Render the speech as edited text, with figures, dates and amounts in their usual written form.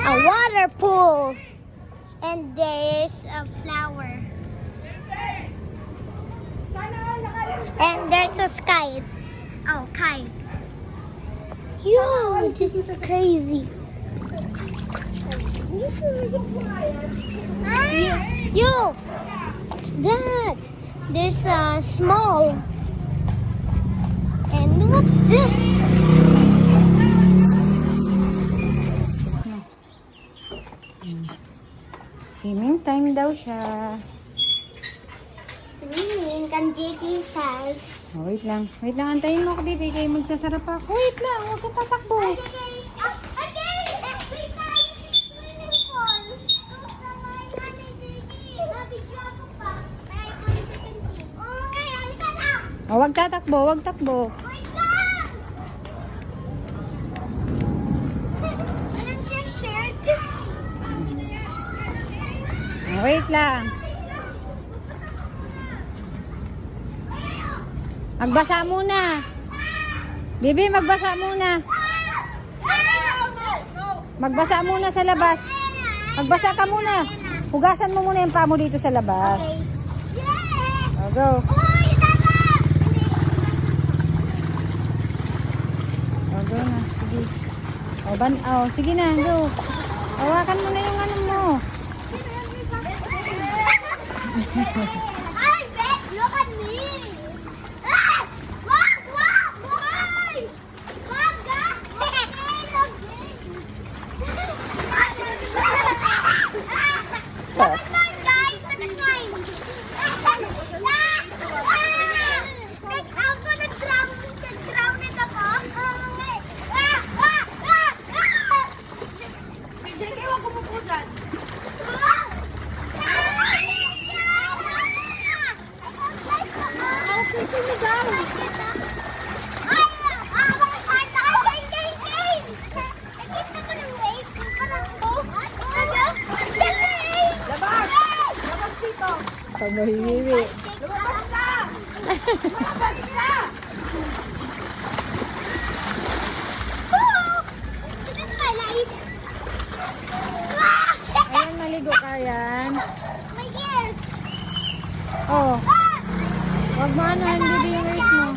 a water pool. And there's a flower. And there's a kite. Oh, kite. Yo, this is crazy. Yo, what's that? There's a small. And what's this? Swimming time daw siya. Swimming, can JK says. Oh, wait lang. Wait lang, antayin mo ako, baby. Kayo magsasarap ako. Wait lang, huwag kang tatakbo. Oh, wag tatakbo, wag takbo. Oh, wait lang. Magbasa muna. Bibi, magbasa muna. Magbasa muna sa labas. Magbasa ka muna. Hugasan mo muna yung paa mo dito sa labas. Oh, go. Oh, go na. Sige. Oh, sige na, go. Hawakan mo na yung ano mo. Hi, Beck, look at me. Ah! Why? Mom, God. Look at mine, guys. Look at mine. Like, I'm gonna drown it ako. Hindi kayo kumupo dyan. Pag mahihiwi. Lumabas ka! Lumabas ka! This is my life. Ayan, maligo ka yan. My ears. Oh, wag mo ano, hindi yung ears mo.